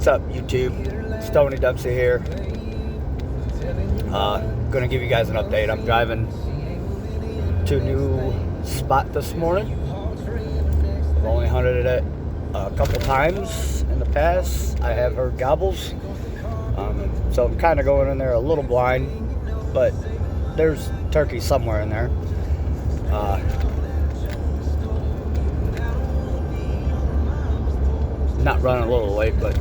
What's up, YouTube? Stony Dempsey here. Gonna give you guys an update. I'm driving to a new spot this morning. I've only hunted it a couple times in the past. I have heard gobbles, so I'm kind of going in there a little blind, but there's turkey somewhere in there. Not running a little late, but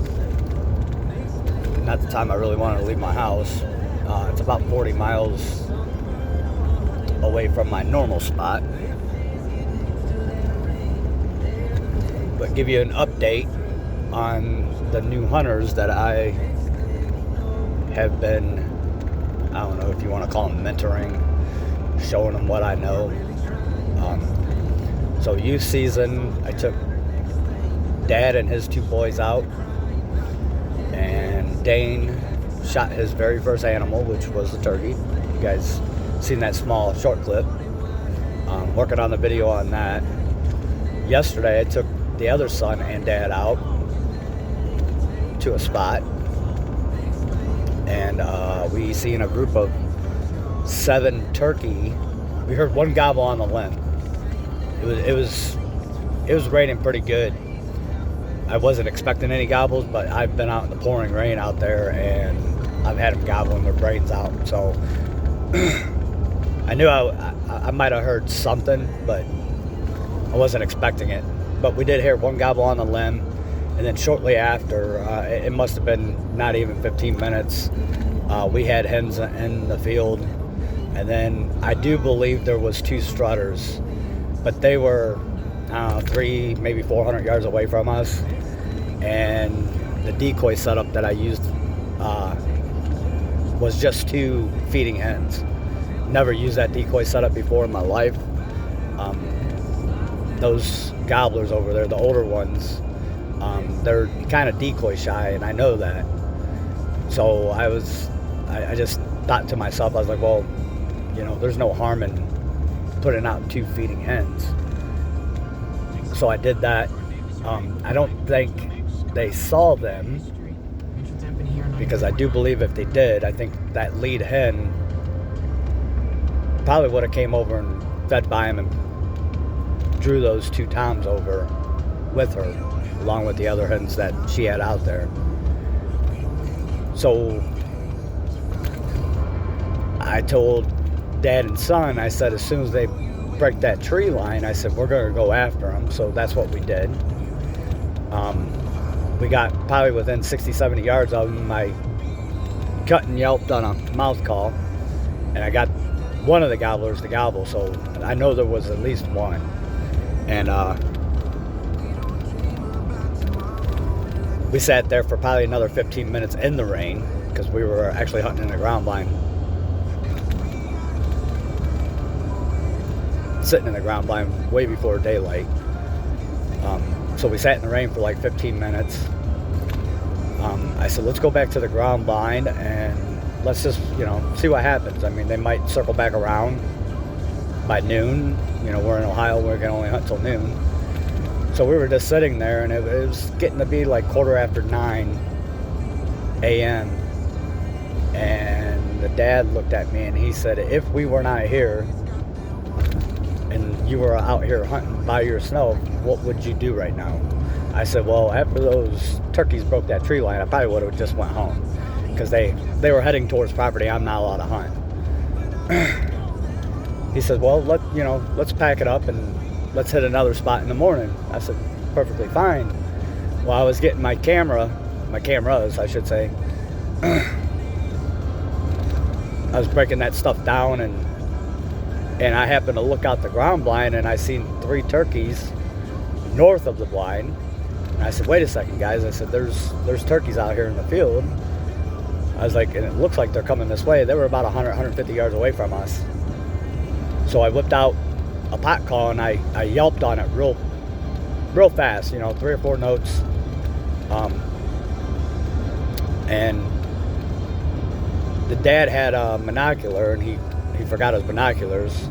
not the time I really wanted to leave my house. It's about 40 miles away from my normal spot. But give you an update on the new hunters that I have been, I don't know if you want to call them mentoring, showing them what I know. So youth season, I took Dad and his two boys out, and Dane shot his very first animal, which was the turkey. You guys seen that small short clip. Working on the video on that. Yesterday I took the other son and Dad out to a spot, and we seen a group of 7 turkey. We heard one gobble on the limb. It was raining pretty good. I wasn't expecting any gobbles, but I've been out in the pouring rain out there, and I've had them gobbling their brains out. So I knew I might have heard something, but I wasn't expecting it. But we did hear one gobble on the limb, and then shortly after, it must have been not even 15 minutes, we had hens in the field. And then I do believe there was 2 strutters, but they were 3, maybe 400 yards away from us. And the decoy setup that I used was just 2 feeding hens. Never used that decoy setup before in my life. Those gobblers over there, the older ones, they're kind of decoy shy, and I know that. So I just thought to myself, I was like, well, you know, there's no harm in putting out 2 feeding hens. So I did that. I don't think they saw them, because I do believe if they did, I think that lead hen probably would have came over and fed by him and drew those 2 toms over with her, along with the other hens that she had out there. So I told Dad and son, I said, as soon as they break that tree line, I said, we're going to go after them. So that's what we did. We got probably within 60, 70 yards of them. I cut and yelped on a mouth call, and I got one of the gobblers to gobble, so I know there was at least one. And we sat there for probably another 15 minutes in the rain, because we were actually hunting in the ground blind. Sitting in the ground blind way before daylight. So we sat in the rain for like 15 minutes. I said, let's go back to the ground blind and let's just, you know, see what happens. I mean, they might circle back around by noon. You know, we're in Ohio, we can only hunt till noon. So we were just sitting there, and it was getting to be like 9:15 a.m. And the dad looked at me and he said, if we were not here and you were out here hunting by yourself, what would you do right now? I said, well, after those turkeys broke that tree line, I probably would have just went home, because they were heading towards property I'm not allowed to hunt. He said, well, let's pack it up and let's hit another spot in the morning. I said, perfectly fine. Well, I was getting my cameras, I should say. I was breaking that stuff down, and I happened to look out the ground blind, and I seen 3 turkeys north of the blind. And I said, wait a second, guys. I said, there's turkeys out here in the field. I was like, and it looks like they're coming this way. They were about 100, 150 yards away from us. So I whipped out a pot call, and I yelped on it real fast, 3 or 4 notes. And the dad had a monocular, and he forgot his binoculars,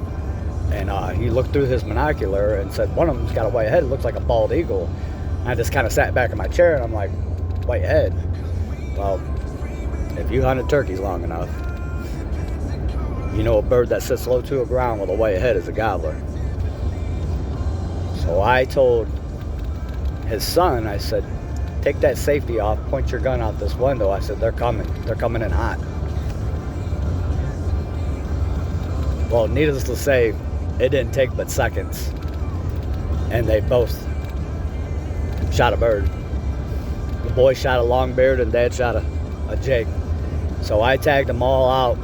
and he looked through his monocular and said, one of them's got a white head, it looks like a bald eagle. And I just kind of sat back in my chair, and I'm like, white-head. Well, if you hunted turkeys long enough, you know a bird that sits low to the ground with a white head is a gobbler. So I told his son, I said, take that safety off, point your gun out this window. I said, they're coming in hot. Well, needless to say, it didn't take but seconds, and they both shot a bird. The boy shot a longbeard and Dad shot a jig. So I tagged them all out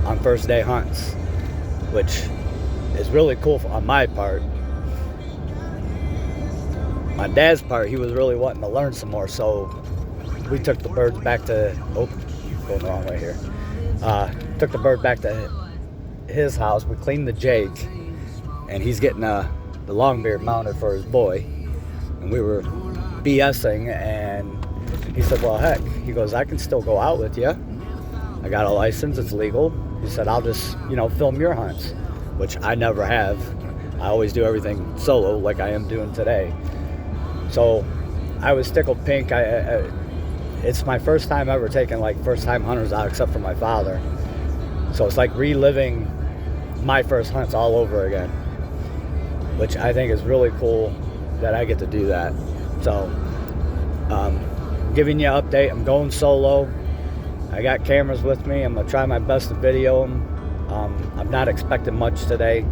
on first day hunts, which is really cool on my part. My dad's part, he was really wanting to learn some more, so we took the birds back to, going the wrong way here. Took the bird back to his house. We cleaned the jig, and he's getting the longbeard mounted for his boy. And we were BSing, and he said, well, heck, he goes, I can still go out with you. I got a license, it's legal. He said, I'll just, film your hunts, which I never have. I always do everything solo like I am doing today. So I was tickled pink. It's my first time ever taking first time hunters out, except for my father. So it's like reliving my first hunts all over again, which I think is really cool that I get to do that. So giving you an update, I'm going solo. I got cameras with me. I'm gonna try my best to video them. I'm not expecting much today.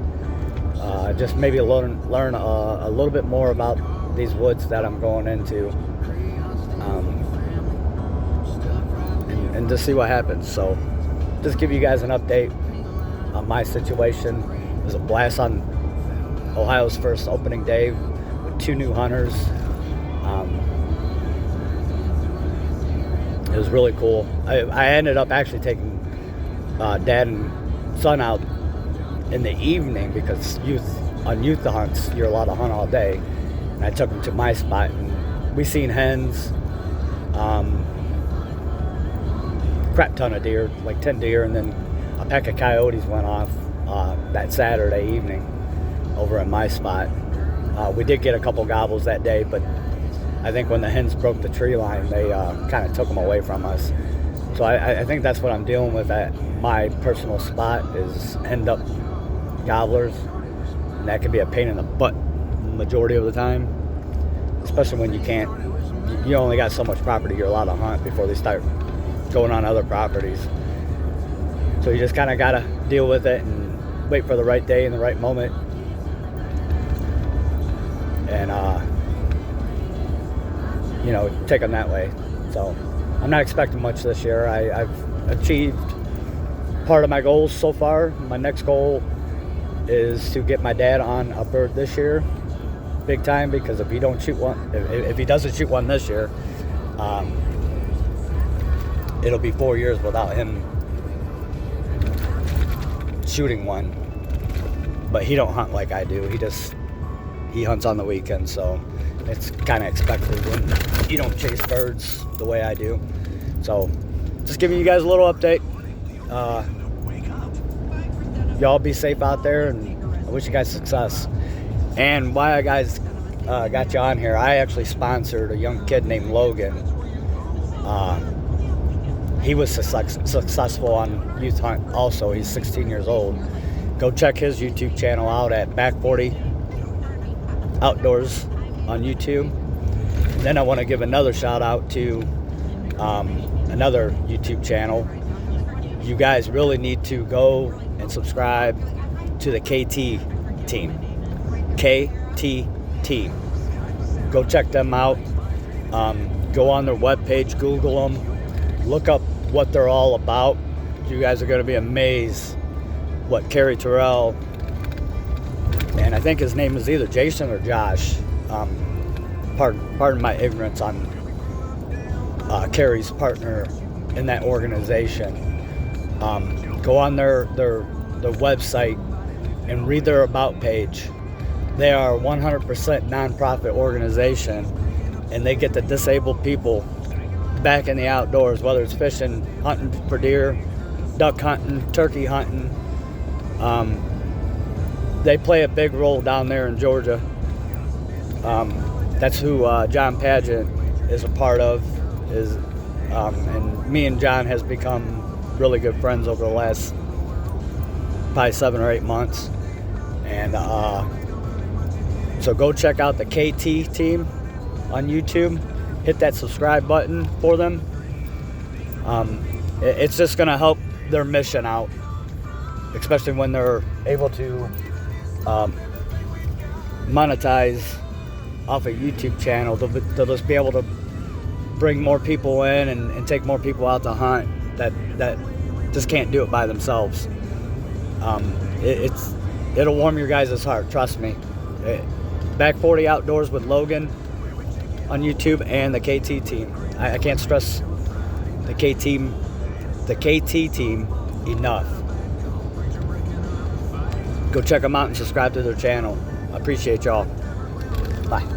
Just maybe learn a little bit more about these woods that I'm going into, and just see what happens. So just give you guys an update on my situation. It was a blast on Ohio's first opening day with 2 new hunters. It was really cool. I ended up actually taking Dad and son out in the evening, because on youth hunts you're allowed to hunt all day. And I took them to my spot, and we seen hens, crap ton of deer, like 10 deer, and then a pack of coyotes went off that Saturday evening over at my spot. We did get a couple gobbles that day, but I think when the hens broke the tree line, they kind of took them away from us. So I think that's what I'm dealing with at my personal spot, is end up gobblers, and that can be a pain in the butt majority of the time, especially when you only got so much property you're allowed to hunt before they start going on other properties. So you just kind of got to deal with it and wait for the right day and the right moment, and take them that way. So I'm not expecting much this year. I've achieved part of my goals so far. My next goal is to get my dad on a bird this year, big time, because if he don't shoot one, if he doesn't shoot one this year, it'll be 4 years without him shooting one. But he don't hunt like I do. He hunts on the weekend, so it's kind of expected when you don't chase birds the way I do. So just giving you guys a little update. Y'all be safe out there, and I wish you guys success. And why I guys got you on here, I actually sponsored a young kid named Logan. He was successful on youth hunt also. He's 16 years old. Go check his YouTube channel out at Back 40 Outdoors on YouTube. And then I want to give another shout out to another YouTube channel. You guys really need to go and subscribe to the KT team. KT team. Go check them out. Go on their webpage, Google them, look up what they're all about. You guys are going to be amazed what Kerry Terrell, and I think his name is either Jason or Josh. Pardon my ignorance on Kerry's partner in that organization. Go on their website and read their about page. They are a 100% nonprofit organization, and they get the disabled people back in the outdoors, whether it's fishing, hunting for deer, duck hunting, turkey hunting. They play a big role down there in Georgia. That's who John Paget is a part of, and me and John has become really good friends over the last probably 7 or 8 months. And so go check out the KT team on YouTube. Hit that subscribe button for them. It's just going to help their mission out, especially when they're able to monetize off a YouTube channel. They'll just be able to bring more people in and take more people out to hunt that just can't do it by themselves. It'll warm your guys' heart, trust me. Back 40 Outdoors with Logan on YouTube and the KT team. I can't stress the KT team enough. Go check them out and subscribe to their channel. I appreciate y'all. Bye.